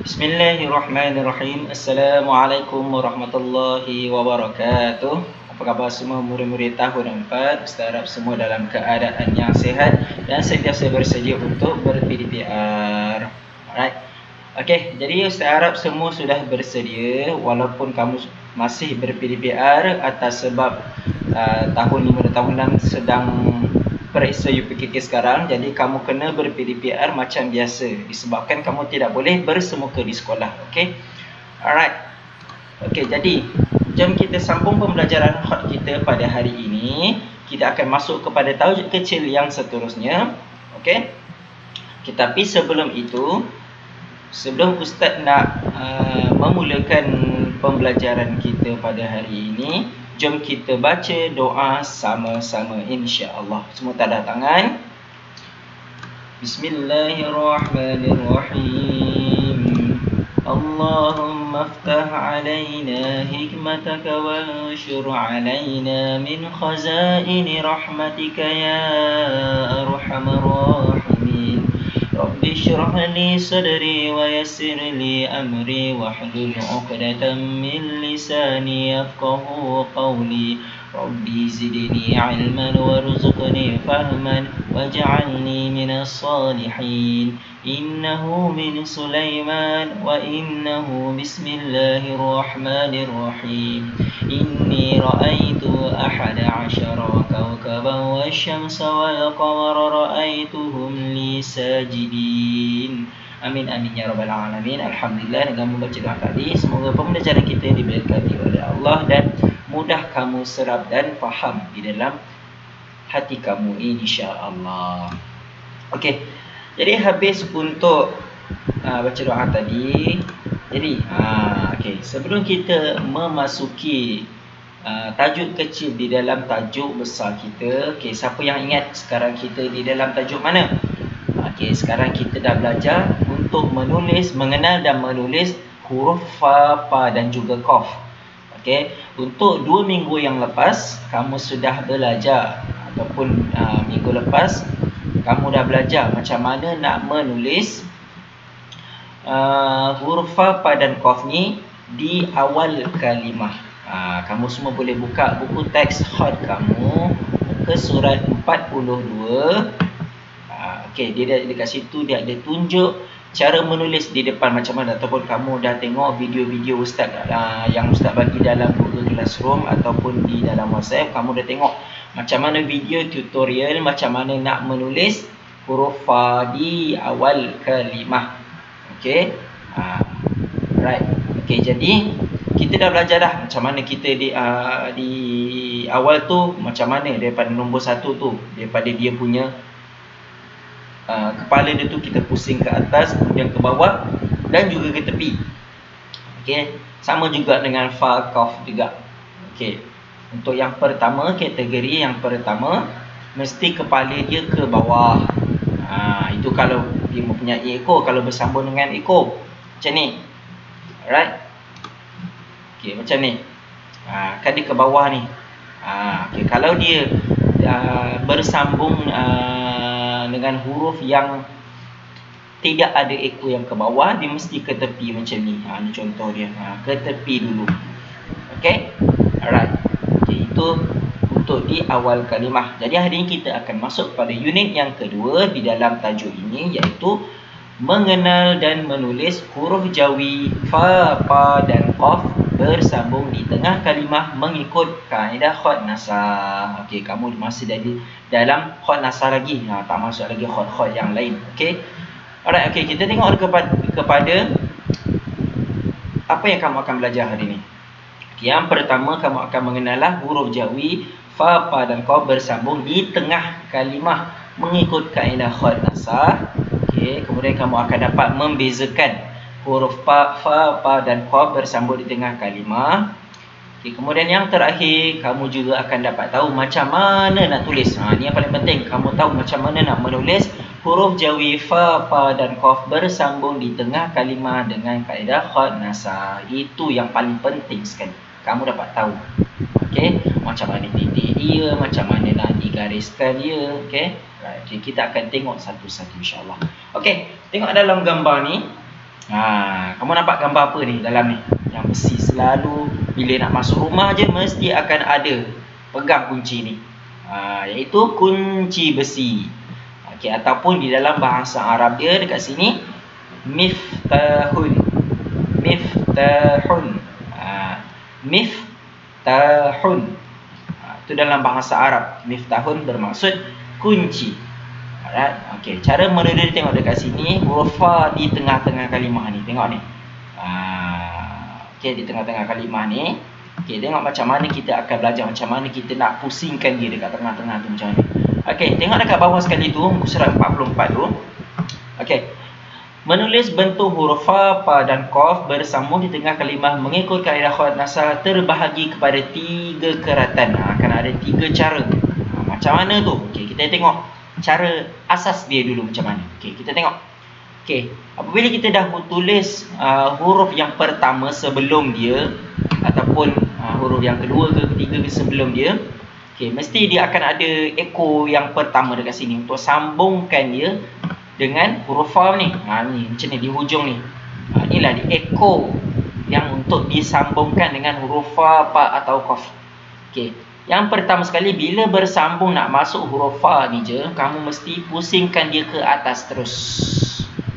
Bismillahirrahmanirrahim. Assalamualaikum warahmatullahi wabarakatuh. Apa khabar semua murid-murid tahun 4? Ustaz harap semua dalam keadaan yang sihat dan sentiasa bersedia untuk ber-PDPR. Alright. Okey, jadi Ustaz harap semua sudah bersedia walaupun kamu masih ber-PDPR atas sebab tahun 5 dan tahun 6 sedang periksa UPKK sekarang, jadi kamu kena ber-PDPR macam biasa disebabkan kamu tidak boleh bersemuka di sekolah. Okey. Alright. Okey, jadi jom kita sambung pembelajaran hot kita pada hari ini. Kita akan masuk kepada tajuk kecil yang seterusnya. Okey. Tetapi sebelum itu, sebelum Ustaz nak memulakan pembelajaran kita pada hari ini, jom kita baca doa sama-sama insya-Allah. Semua tanda tangan. Bismillahirrahmanirrahim. Allahumma aftah alaina hikmataka wanshur alaina min khazaini rahmatika ya arhamar rahimin. Rabbi shrah li sadri wa yassir li amri wahlul 'uqdatam min lisani yafqahu qawli. Rabbi zidni 'ilman warzuqni fahman waj'alni minas salihin. Innahu min Sulaiman wa innahu bismillahirrahmanirrahim. Inni ra'aitu ahada 'asyara kawkaban wasyamsa wal qamara ra'aituhum li sajidin. Amin amin ya rabbal alamin. Alhamdulillah, dengan membaca doa tadi semoga pembelajaran kita diberkati oleh Allah dan mudah kamu serap dan faham di dalam hati kamu insya-Allah. Okey. Jadi habis untuk baca doa tadi. Jadi okey, sebelum kita memasuki tajuk kecil di dalam tajuk besar kita, okey, siapa yang ingat sekarang kita di dalam tajuk mana? Okey, sekarang kita dah belajar untuk menulis, mengenal dan menulis huruf fa, pa dan juga qaf. Okey, untuk 2 minggu yang lepas kamu sudah belajar ataupun minggu lepas kamu dah belajar macam mana nak menulis huruf fa, pa dan qaf ni di awal kalimah. Kamu semua boleh buka buku teks hot kamu ke surat 42. Okey, dia dekat situ dia ada tunjuk cara menulis di depan macam mana, ataupun kamu dah tengok video-video Ustaz yang Ustaz bagi dalam Google Classroom ataupun di dalam WhatsApp, kamu dah tengok macam mana video tutorial macam mana nak menulis huruf fa di awal kalimah. Okey. Right. Okey, jadi kita dah belajar dah macam mana kita di awal tu macam mana daripada nombor 1 tu, daripada dia punya kepala dia tu kita pusing ke atas, kemudian ke bawah dan juga ke tepi. Okey, sama juga dengan fa, qaf juga. Okey. Untuk yang pertama, kategori yang pertama mesti kepala dia ke bawah. Itu kalau dia mempunyai ekor, kalau bersambung dengan ekor. Macam ni. Alright. Okey, macam ni. Kan dia ke bawah ni. Okey, kalau dia bersambung dengan huruf yang tidak ada ekor yang ke bawah, dia mesti ke tepi macam ni. Ni contoh dia. Ke tepi dulu. Okey. Alright. Okay, itu untuk di awal kalimah. Jadi hari ini kita akan masuk pada unit yang kedua di dalam tajuk ini, iaitu mengenal dan menulis huruf jawi fa, pa dan qaf bersambung di tengah kalimah mengikut kaedah khot nasar. Okey, kamu masih dalam khot nasar lagi. Tak masuk lagi khot-khot yang lain. Okey. Alright, okey, kita tengok kepada apa yang kamu akan belajar hari ini. Yang pertama, kamu akan mengenal huruf jawi fa, pa dan qaf bersambung di tengah kalimah mengikut kaedah khot nasar. Okey, kemudian kamu akan dapat membezakan huruf fa, pa dan qaf bersambung di tengah kalimah. Okey, kemudian yang terakhir, kamu juga akan dapat tahu macam mana nak tulis. Ni yang paling penting, kamu tahu macam mana nak menulis huruf jawi fa, pa dan qaf bersambung di tengah kalimah dengan kaedah khot nasar. Itu yang paling penting sekali. Kamu dapat tahu. Okey, macam mana titik dia, macam mana nak digariskan dia. Okey. Right. Jadi kita akan tengok satu-satu insya-Allah. Okey, tengok dalam gambar ni. Kamu nampak gambar apa ni dalam ni? Yang besi selalu bila nak masuk rumah je mesti akan ada pegang kunci ni. Iaitu kunci besi. Okey, ataupun di dalam bahasa Arab dia dekat sini miftahun. Miftahun. Miftahun. Itu dalam bahasa Arab. Miftahun bermaksud kunci. Alright. Okey, cara menulis tengok dekat sini huruf fa di tengah-tengah kalimah ni. Tengok ni. Okey, di tengah-tengah kalimah ni. Okey, tengok macam mana kita akan belajar macam mana kita nak pusingkan dia dekat tengah-tengah tu macam ni. Okey, tengok dekat bawah sekali tu muka surat 44 tu. Okey. Menulis bentuk huruf fa, pa dan qaf bersambung di tengah kalimah mengikut kaedah khawatir nasal terbahagi kepada 3 keratan. Akan ada 3 cara. Macam mana tu? Okey, kita tengok cara asas dia dulu macam mana. Okey, kita tengok. Okey, apabila kita dah tulis huruf yang pertama sebelum dia ataupun huruf yang kedua ke ketiga ke sebelum dia, okey, mesti dia akan ada ekor yang pertama dekat sini untuk sambungkan dia dengan huruf fa ni. Ni macam ni di hujung ni. Inilah di ekor yang untuk disambungkan dengan huruf fa, pa atau qaf. Okey. Yang pertama sekali bila bersambung nak masuk huruf fa ni je, kamu mesti pusingkan dia ke atas terus.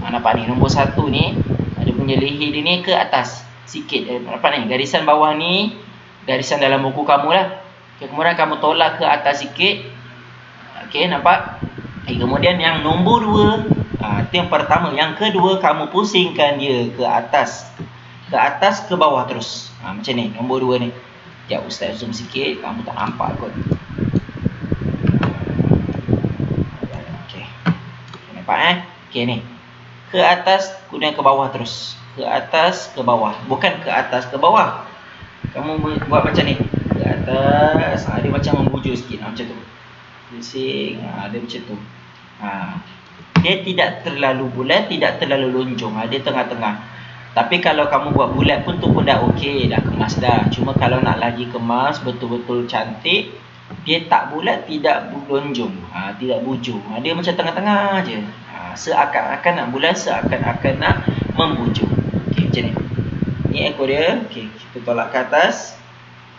Nampak ni nombor 1 ni, ada punya leher dia ni ke atas sikit. Nampak ni garisan bawah ni, garisan dalam buku kamu lah. Okay, kemudian kamu tolak ke atas sikit. Okey, nampak? Kemudian yang nombor 2, itu yang pertama. Yang kedua, kamu pusingkan dia ke atas. Ke atas, ke bawah terus. Macam ni, nombor 2 ni. Sekejap Ustaz zoom sikit, kamu tak nampak kot. Okey. Nampak Okey ni. Ke atas, kemudian ke bawah terus. Ke atas, ke bawah. Bukan ke atas, ke bawah. Kamu buat macam ni. Ke atas, dia macam membujur sikit. Macam tu. Pusing, dia macam tu. Dia tidak terlalu bulat, tidak terlalu lonjong. Dia tengah-tengah. Tapi kalau kamu buat bulat pun tu pun dah okey, dah kemas dah. Cuma kalau nak lagi kemas, betul-betul cantik, dia tak bulat, tidak lonjong, tidak bujur. Dia macam tengah-tengah je. Seakan-akan nak bulat, seakan-akan nak membujur. Okey, macam ni. Ni ekor dia. Okey, kita tolak ke atas.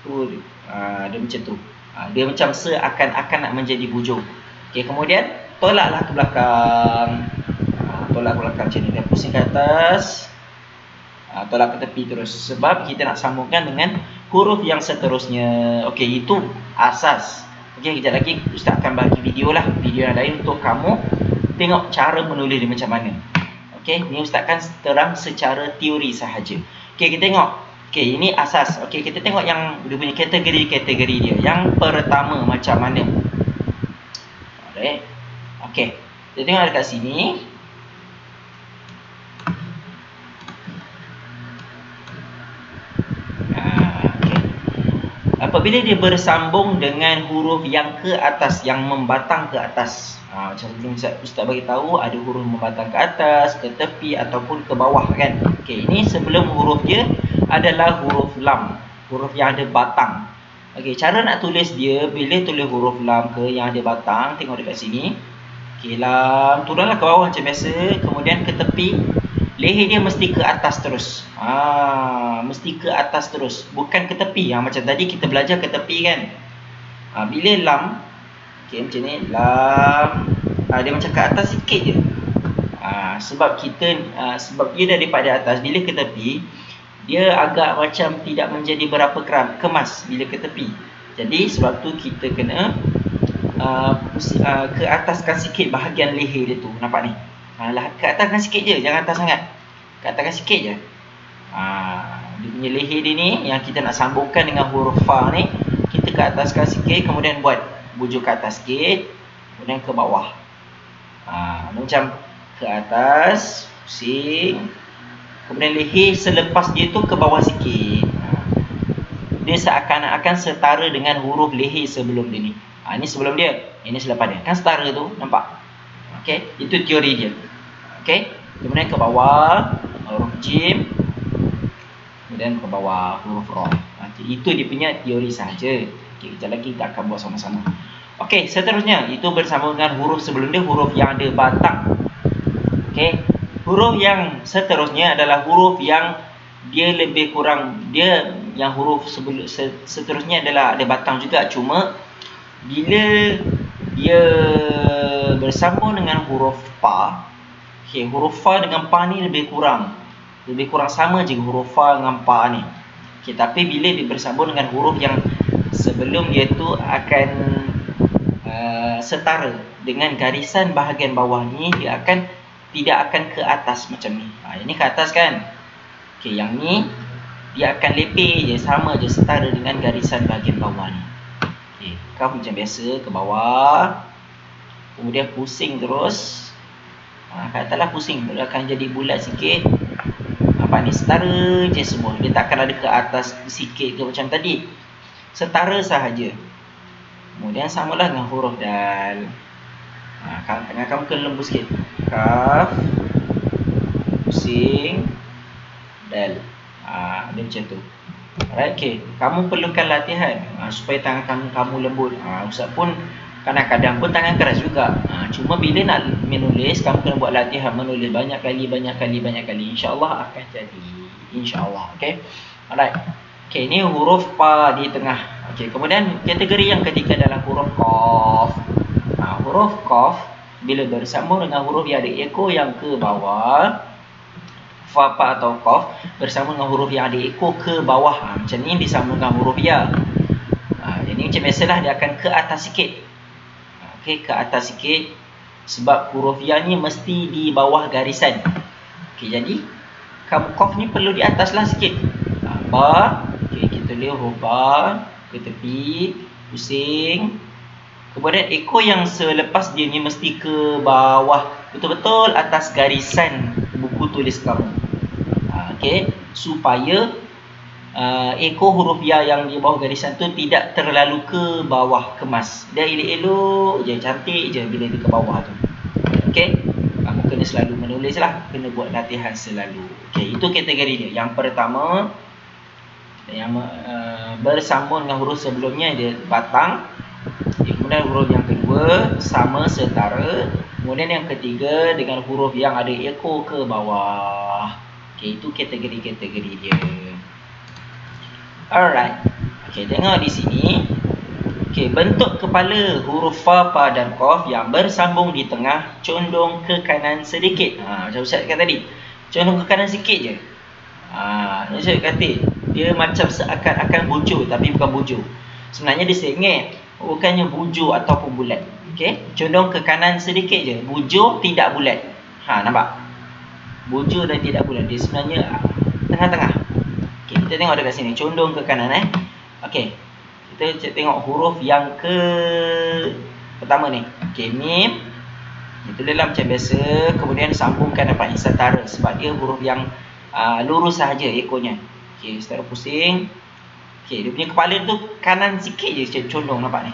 Dia macam tu. Dia macam seakan-akan nak menjadi bujur. Okey, kemudian tolaklah ke belakang. Tolak ke belakang macam ni. Dan pusing ke atas. Tolak ke tepi terus. Sebab kita nak sambungkan dengan huruf yang seterusnya. Okey, itu asas. Okey, kejap lagi Ustaz akan bagi video lah. Video yang lain untuk kamu tengok cara menulis dia macam mana. Okey, ni Ustaz akan terang secara teori sahaja. Okey, kita tengok. Okey, ini asas. Okey, kita tengok yang dia punya kategori-kategori dia. Yang pertama macam mana. Alright. Okey, kita tengok dekat sini. Apabila dia bersambung dengan huruf yang ke atas, yang membatang ke atas. Macam sebelum Ustaz bagi tahu ada huruf membatang ke atas, ke tepi ataupun ke bawah kan. Okey, ini sebelum huruf dia adalah huruf lam, huruf yang ada batang. Okey, cara nak tulis dia bila tulis huruf lam ke yang ada batang, tengok dekat sini. Okey, lam turunlah ke bawah macam biasa, kemudian ke tepi. Leher dia mesti ke atas terus. Mesti ke atas terus. Bukan ke tepi. Macam tadi kita belajar ke tepi kan. Bila lam. Okay, macam ni. Lam. Dia macam ke atas sikit je. Sebab sebab dia daripada atas. Bila ke tepi. Dia agak macam tidak menjadi berapa kemas. Bila ke tepi. Jadi sebab tu kita kena ke ataskan sikit bahagian leher dia tu. Nampak ni. Ke ataskan sikit je, jangan atas sangat. Ke ataskan sikit je. Dia punya leher dia ni yang kita nak sambungkan dengan huruf fa ni, kita ke ataskan sikit, kemudian buat bujur ke atas sikit, kemudian ke bawah. Macam ke atas, pusing, kemudian leher selepas dia tu ke bawah sikit. Dia seakan-akan setara dengan huruf leher sebelum dia ni. Ini sebelum dia, ini selepas dia. Kan setara tu, nampak? Okey, itu teori dia. Okey, kemudian ke bawah huruf jim, kemudian ke bawah huruf ra. Itu dia punya teori sahaja. Okey, kejap lagi kita akan buat sama-sama. Okey, seterusnya itu bersambung dengan huruf sebelum dia, huruf yang ada batang. Okey, Huruf yang seterusnya adalah huruf yang dia lebih kurang, dia yang huruf seterusnya adalah ada batang juga, cuma bila dia bersambung dengan huruf fa, huruf fa dengan pa ni lebih kurang sama je huruf fa dengan pa ni. Tapi bila dia bersambung dengan huruf yang sebelum dia tu akan setara dengan garisan bahagian bawah ni, dia tidak akan ke atas macam ni. Ini ke atas kan. Yang ni dia akan lepeh je, sama je, setara dengan garisan bahagian bawah ni. Kau macam biasa ke bawah, kemudian pusing terus. Ke atas lah pusing, dia akan jadi bulat sikit. Ni setara je semua. Dia tak akan ada ke atas sikit ke macam tadi. Setara sahaja. Kemudian samalah dengan huruf dal. Tangan kamu kena lembut sikit. Kaf, pusing, dal. Dia macam tu. Alright, okay. Kamu perlukan latihan supaya tangan kamu lembut. Ustaz pun kadang-kadang pun tangan keras juga. Cuma bila nak menulis, kamu kena buat latihan menulis banyak kali. InsyaAllah akan jadi. InsyaAllah. Okay. Alright. Okay, ini huruf pa di tengah. Okay, kemudian kategori yang ketiga adalah huruf qaf. Huruf qaf bila bersambung dengan huruf yang ada ekor yang ke bawah, fa, pa atau qaf bersambung dengan huruf yang ada ekor ke bawah. Macam ni disambung dengan huruf ya. Jadi macam biasalah dia akan ke atas sikit. Ke atas sikit sebab huruf ya ni mesti di bawah garisan. Jadi kamu qaf ni perlu di atas lah sikit. Ba, kita tulis huruf ba ke tepi, pusing. Kemudian ekor yang selepas dia ni mesti ke bawah, betul-betul atas garisan buku tulis kamu. Supaya ekor huruf ya yang di bawah garisan tu tidak terlalu ke bawah, kemas. Dia elok-elok je, cantik je bila dia ke bawah tu. Kamu kena selalu menulis lah, kena buat latihan selalu. Itu kategori dia. Yang pertama, yang bersambung dengan huruf sebelumnya dia batang. Kemudian huruf yang kedua sama setara. Kemudian yang ketiga dengan huruf yang ada ekor ke bawah. Itu kategori-kategori dia. Alright. Tengok di sini. Bentuk kepala huruf fa, pa dan qaf yang bersambung di tengah condong ke kanan sedikit. Macam Ustaz kata tadi. Condong ke kanan sikit je. Ustaz kata dia macam seakan-akan bujur, tapi bukan bujur. Sebenarnya dia sengit, bukannya bujur ataupun bulat. Condong ke kanan sedikit je. Bujur tidak bulat. Nampak? Bujur dan tidak bulat. Dia sebenarnya tengah-tengah. Kita tengok dekat sini, condong ke kanan. Kita tengok huruf yang pertama ni. Mim. Itulah macam biasa. Kemudian sambungkan dapat setara sebab dia huruf yang lurus sahaja ekornya. Setara pusing. Dia punya kepala tu kanan sikit je condong, nampak ni.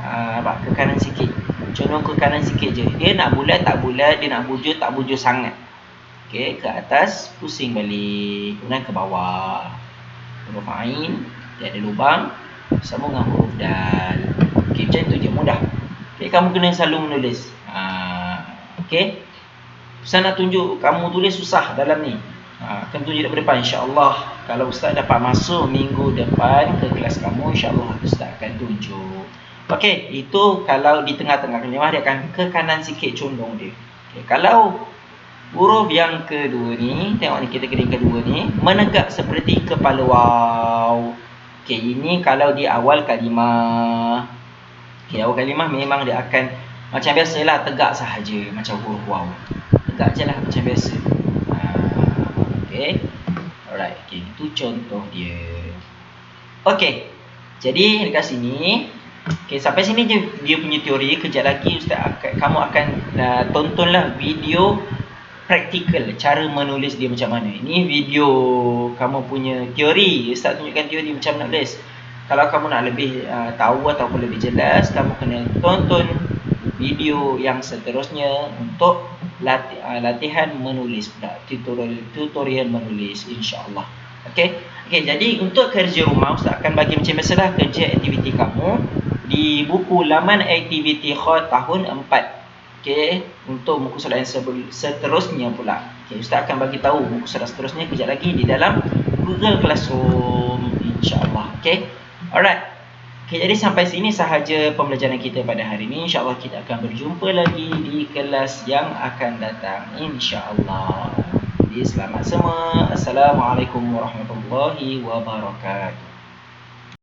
Nampak ke kanan sikit. Condong ke kanan sikit je. Dia nak bulat tak bulat, dia nak bujur tak bujur sangat. Ke atas, pusing balik. Kemudian ke bawah. Huruf ain, dia ada lubang. Sambung dengan huruf dal. Macam tu je, mudah. Kamu kena selalu menulis. Ustaz nak tunjuk kamu tulis susah dalam ni. Akan tunjuk daripada depan, insyaAllah. Kalau Ustaz dapat masuk minggu depan ke kelas kamu, insyaAllah Ustaz akan tunjuk. Itu kalau di tengah-tengah kelimah dia akan ke kanan sikit condong dia. Kalau huruf yang kedua ni, tengok ni, kategori kedua ni, menegak seperti kepala waw. Ini kalau di awal kalimah. Awal kalimah memang dia akan macam biasalah, tegak sahaja macam huruf waw. Tegak je lah macam biasa. Alright, itu contoh dia. Jadi dekat sini, sampai sini je dia punya teori. Kejap lagi kamu akan tontonlah video praktikal cara menulis dia macam mana. Ini video kamu punya teori. Ustaz tunjukkan teori macam nak tulis. Kalau kamu nak lebih tahu ataupun lebih jelas, kamu kena tonton video yang seterusnya untuk latihan menulis pula. Tutorial menulis, insyaAllah. Jadi untuk kerja rumah, Ustaz akan bagi macam biasalah kerja aktiviti kamu di buku laman aktiviti khot tahun 4. Okey, untuk muka surat yang seterusnya pula. Okey, Ustaz akan bagi tahu muka surat seterusnya kejap lagi di dalam Google Classroom, insya-Allah. Okey. Alright. Okay, jadi sampai sini sahaja pembelajaran kita pada hari ini. InsyaAllah kita akan berjumpa lagi di kelas yang akan datang. InsyaAllah. Jadi selamat semua. Assalamualaikum warahmatullahi wabarakatuh.